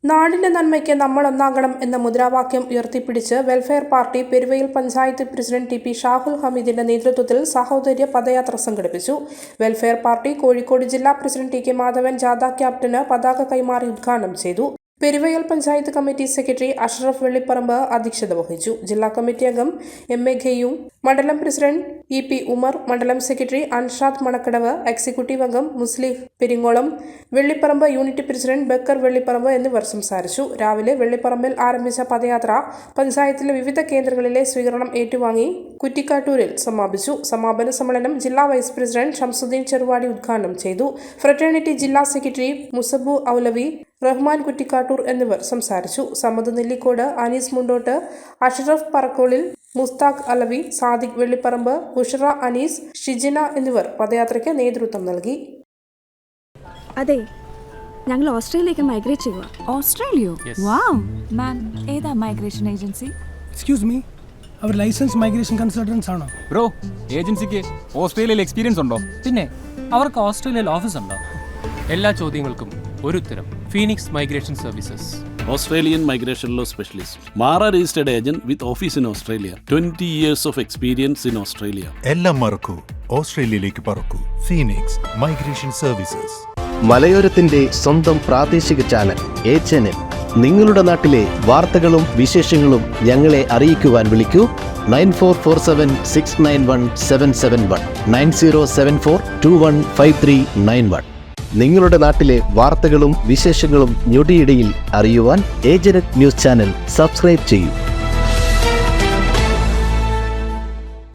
നാടിന്റെ നന്മയ്ക്ക് നമ്മൾ ഒന്നാകണം എന്ന മുദ്രാവാക്യം ഉയർത്തിപ്പിടിച്ച് വെൽഫെയർ പാർട്ടി പെരുവയിൽ panchayat president T P Shahul ഹമീദിന്റെ നേതൃത്വത്തിൽ സഹോദര്യ പദയാത്ര സംഘടിപ്പിച്ചു. വെൽഫെയർ പാർട്ടി കോഴിക്കോട് ജില്ലാ പ്രസിഡന്റ് ടി കെ മാധവൻ ജാഥ ക്യാപ്റ്റന് പതാക കൈമാറി ഉദ്ഘാടനം ചെയ്തു. പെരുവയൽ പഞ്ചായത്ത് കമ്മിറ്റി സെക്രട്ടറി അഷ്റഫ് വെള്ളിപ്പറമ്പ് അധ്യക്ഷത വഹിച്ചു. ജില്ലാ കമ്മിറ്റി അംഗം എം എ ഖയ്യൂം, മണ്ഡലം പ്രസിഡന്റ് ഇ പി ഉമർ, മണ്ഡലം സെക്രട്ടറി അൻഷാദ് മണക്കടവ്, എക്സിക്യൂട്ടീവ് അംഗം മുസ്ലിഹ് പെരിങ്ങോളം, വെള്ളിപ്പറമ്പ് യൂണിറ്റ് പ്രസിഡന്റ് ബക്കർ വെള്ളിപ്പറമ്പ് എന്നിവർ സംസാരിച്ചു. രാവിലെ വെള്ളിപ്പറമ്പിൽ ആരംഭിച്ച പദയാത്ര പഞ്ചായത്തിലെ വിവിധ കേന്ദ്രങ്ങളിലെ സ്വീകരണം ഏറ്റുവാങ്ങി കുറ്റിക്കാട്ടൂരിൽ സമാപിച്ചു. സമാപന സമ്മേളനം ജില്ലാ വൈസ് പ്രസിഡന്റ് ഷംസുദ്ദീൻ ചെറുവാടി ഉദ്ഘാടനം ചെയ്തു. ഫ്രറ്റേണിറ്റി ജില്ലാ സെക്രട്ടറി മുസബു ഔലവി, റഹ്മാൻ കുറ്റിക്കാട്ടൂർ എന്നിവർ സംസാരിച്ചു. സമദ് നെല്ലിക്കോട്, അനീസ് മുണ്ടോട്ട്, അഷ്റഫ് പറക്കോളിൽ, മുസ്താഖ് അലവി, സാദിഖ് വെള്ളിപ്പറമ്പ്, ബുഷറ അനീസ്, ഷിജിന എന്നിവർ പദയാത്രയ്ക്ക് നേതൃത്വം നൽകി. അതെ, ഞങ്ങൾ ഓസ്ട്രേലിയയിലേക്ക് മൈഗ്രേറ്റ് ചെയ്യുക. ഓസ്ട്രേലിയോ? വാവ്. മാം, ഏതാ മൈഗ്രേഷൻ ഏജൻസി? എക്സ്ക്യൂസ് മീ, അവർ ലൈസൻസ് മൈഗ്രേഷൻ കൺസൾട്ടൻസ് ആണോ? ബ്രോ, ഏജൻസിക്ക് ഓസ്ട്രേലിയയിൽ എക്സ്പീരിയൻസ് ഉണ്ടോ? പിന്നെ അവർക്ക് ഓസ്ട്രേലിയയിൽ ഓഫീസ് ഉണ്ടോ? എല്ലാ ചോദ്യങ്ങൾക്കും ഒരു ഉത്തരം. Phoenix migration services. Australian Migration Law Specialist. Mara registered agent with office in Australia. 20 years of experience in Australia. എല്ലാം മറക്കൂ, ഓസ്ട്രേലിയയിലേക്ക് പറക്കൂ. Phoenix migration services. മലയോരത്തിന്റെ സ്വന്തം പ്രാദേശിക ചാനൽ HNN. നിങ്ങളുടെ നാട്ടിലെ വാർത്തകളും വിശേഷങ്ങളും ഞങ്ങളെ അറിയിക്കുവാൻ വിളിക്കൂ 9447691771 9074215391. നിങ്ങളുടെ നാട്ടിലെ വാർത്തകളും വിശേഷങ്ങളും ഞൊടിയിടയിൽ അറിയുവാൻ ഏജനറ്റ് ന്യൂസ് ചാനൽ സബ്സ്ക്രൈബ് ചെയ്യൂ.